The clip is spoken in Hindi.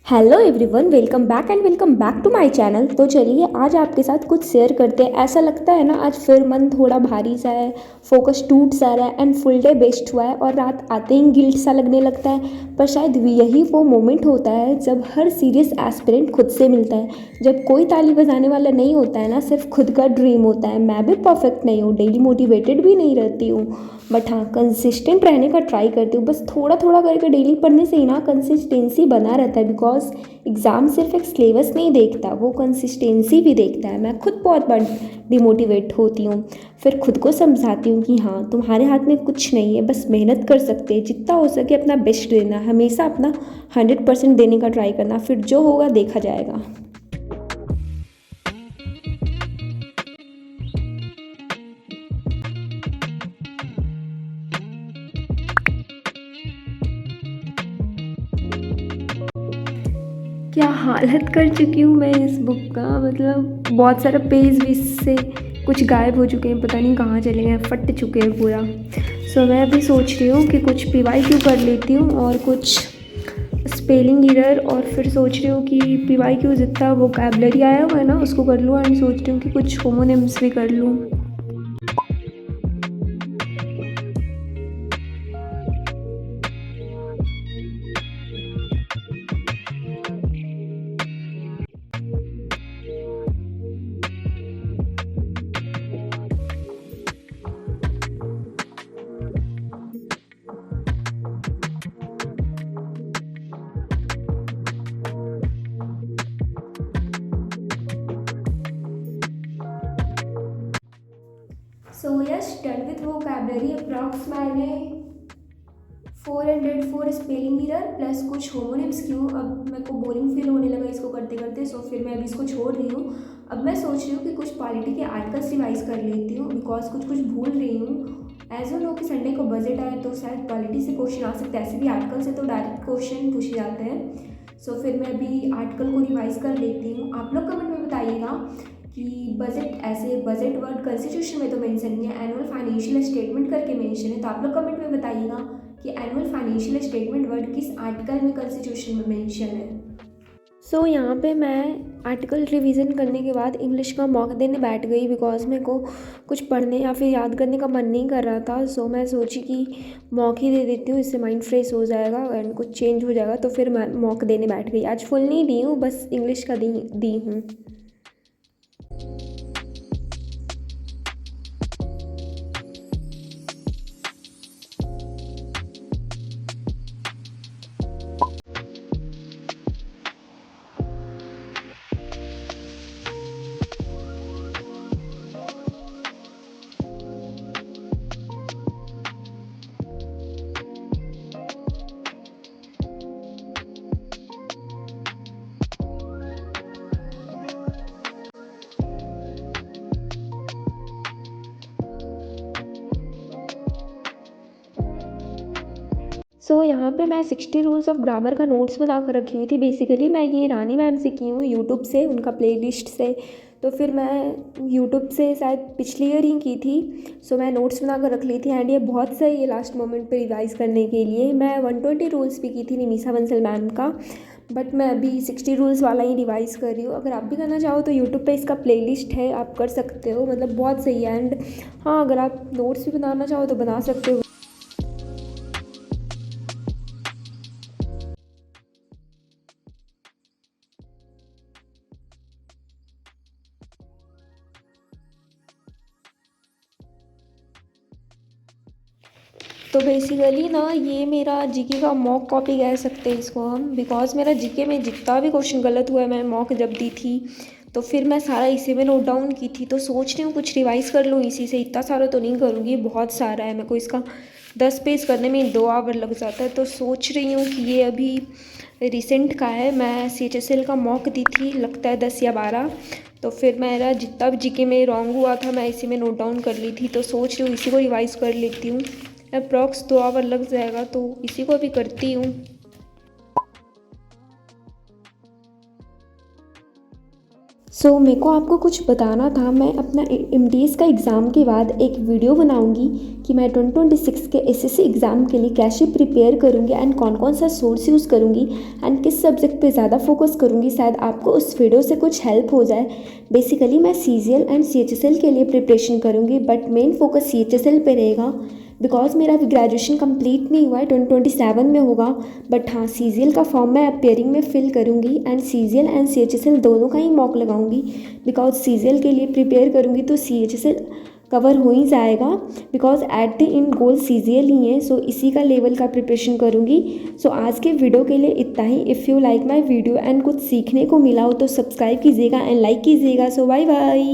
Hello everyone, welcome back to my channel. तो चलिए आज आपके साथ कुछ शेयर करते हैं। ऐसा लगता है ना आज फिर मन थोड़ा भारी सा है, फोकस टूट सा रहा है एंड फुल डे वेस्ट हुआ है और रात आते ही गिल्ट सा लगने लगता है। पर शायद यही वो मोमेंट होता है जब हर सीरियस एस्पिरेंट खुद से मिलता है, जब कोई ताली बजाने वाला नहीं होता है ना, सिर्फ खुद का ड्रीम होता है। मैं भी परफेक्ट नहीं हूँ, डेली मोटिवेटेड भी नहीं रहती हूँ, बट हाँ कंसिस्टेंट रहने का ट्राई करती हूँ। बस थोड़ा थोड़ा करके डेली पढ़ने से ही ना कंसिस्टेंसी बना रहता है, बिकॉज एग्ज़ाम सिर्फ एक सिलेबस नहीं देखता, वो कंसिस्टेंसी भी देखता है। मैं खुद बहुत बार डिमोटिवेट होती हूँ, फिर खुद को समझाती हूँ कि हाँ तुम्हारे हाथ में कुछ नहीं है, बस मेहनत कर सकते हैं, जितना हो सके अपना बेस्ट देना, हमेशा अपना 100% देने का ट्राई करना, फिर जो होगा देखा जाएगा। क्या हालत कर चुकी हूँ मैं इस बुक का, मतलब बहुत सारा पेज भी इससे कुछ गायब हो चुके हैं, पता नहीं कहाँ चले गए, फट चुके हैं पूरा। सो मैं अभी सोच रही हूँ कि कुछ PYQ कर लेती हूँ और कुछ स्पेलिंग एरर, और फिर सोच रही हूँ कि PYQ जितना वोकैबलरी आया हुआ है ना उसको कर लूँ, एंड सोच रही हूँ कि कुछ होमोनिम्स भी कर लूँ। So yes, done with vocabulary. Approx मैंने 404 स्पेलिंग एरर प्लस कुछ होमोनिम्स क्यों, अब मेरे को बोरिंग फील होने लगा इसको करते करते, सो फिर मैं अभी इसको छोड़ रही हूँ। अब मैं सोच रही हूँ कि कुछ पॉलिटी के आर्टिकल्स रिवाइज कर लेती हूँ, बिकॉज कुछ कुछ भूल रही हूँ। एज ओ नो कि संडे को बजट आए तो शायद पॉलिटी से क्वेश्चन आ सकते हैं, ऐसे भी आर्टिकल से तो डायरेक्ट क्वेश्चन पूछे जाते हैं। सो फिर मैं अभी आर्टिकल को रिवाइज कर लेती हूँ। आप लोग कमेंट में बताइएगा कि बजट, ऐसे बजट वर्ड कॉन्स्टिट्यूशन में तो मेंशन नहीं है, एनुअल फाइनेंशियल स्टेटमेंट करके मेंशन है, तो आप लोग कमेंट में बताइएगा कि एनुअल फाइनेंशियल स्टेटमेंट वर्ड किस आर्टिकल में कॉन्स्टिट्यूशन में मेंशन है। सो यहाँ पे मैं आर्टिकल रिवीजन करने के बाद इंग्लिश का मॉक देने बैठ गई, बिकॉज मेरे को कुछ पढ़ने या फिर याद करने का मन नहीं कर रहा था। सो मैं सोची कि मॉक ही दे देती हूँ, इससे माइंड फ्रेश हो जाएगा एंड कुछ चेंज हो जाएगा, तो फिर मैं मॉक देने बैठ गई। आज फुल नहीं दी हूँ, बस इंग्लिश का दी हूँ। सो यहाँ पे मैं 60 रूल्स ऑफ ग्रामर का नोट्स बना कर रखी हुई थी। बेसिकली मैं ये रानी मैम से की हूँ यूट्यूब से, उनका प्लेलिस्ट से। तो फिर मैं यूट्यूब से शायद पिछली ईयर ही की थी। सो मैं नोट्स बना कर रख ली थी, एंड ये बहुत सही है लास्ट मोमेंट पे रिवाइज़ करने के लिए। मैं 120 रूल्स भी की थी निमिषा बंसल मैम का, बट मैं अभी 60 रूल्स वाला ही रिवाइज़ कर रही हूँ। अगर आप भी करना चाहो तो यूट्यूब पे इसका प्लेलिस्ट है, आप कर सकते हो, मतलब बहुत सही है। एंड हाँ, अगर आप नोट्स भी बनाना चाहो तो बना सकते हो। तो बेसिकली ना ये मेरा जीके का मॉक कॉपी कह सकते हैं इसको हम, बिकॉज मेरा जीके में जितना भी क्वेश्चन गलत हुआ है, मैं मॉक जब दी थी तो फिर मैं सारा इसी में नोट डाउन की थी। तो सोच रही हूँ कुछ रिवाइज़ कर लूँ इसी से, इतना सारा तो नहीं करूँगी, बहुत सारा है, मेरे को इसका 10 पेज करने में 2 आवर लग जाता है। तो सोच रही हूँ कि ये अभी रिसेंट का है, मैं CHSL का मॉक दी थी, लगता है 10 या 12। तो फिर मेरा जितना भी जीके में रॉन्ग हुआ था मैं इसी में नोट डाउन कर ली थी, तो सोच रही हूँ इसी को रिवाइज़ कर लेती हूँ। अप्रॉक्स 2 आवर लग जाएगा, तो इसी को भी करती हूँ। मेरे को आपको कुछ बताना था। मैं अपना एमटीएस का एग्ज़ाम के बाद एक वीडियो बनाऊंगी कि मैं 2026 के एसएससी एग्ज़ाम के लिए कैसे प्रिपेयर करूंगी एंड कौन कौन सा सोर्स यूज़ करूंगी एंड किस सब्जेक्ट पे ज़्यादा फोकस करूंगी। शायद आपको उस वीडियो से कुछ हेल्प हो जाए। बेसिकली मैं सीजीएल एंड सीएचएसएल के लिए प्रिपरेशन करूंगी, बट मेन फोकस सीएचएसएल पे रहेगा बिकॉज मेरा अभी ग्रेजुएशन कंप्लीट नहीं हुआ है, 2027 में होगा। बट हाँ, सीजीएल का फॉर्म मैं अपेयरिंग में फिल करूँगी एंड सीजीएल एंड सीएचएसएल दोनों का ही मॉक लगाऊंगी। बिकॉज सीजीएल के लिए प्रिपेयर करूँगी तो सीएचएसएल कवर हो ही जाएगा, because at the end goal CGL ही है। इसी का लेवल का प्रिपरेशन करूँगी। आज के वीडियो के लिए इतना ही। If you like my video and कुछ सीखने को मिला हो तो सब्सक्राइब कीजिएगा एंड लाइक कीजिएगा। Bye bye.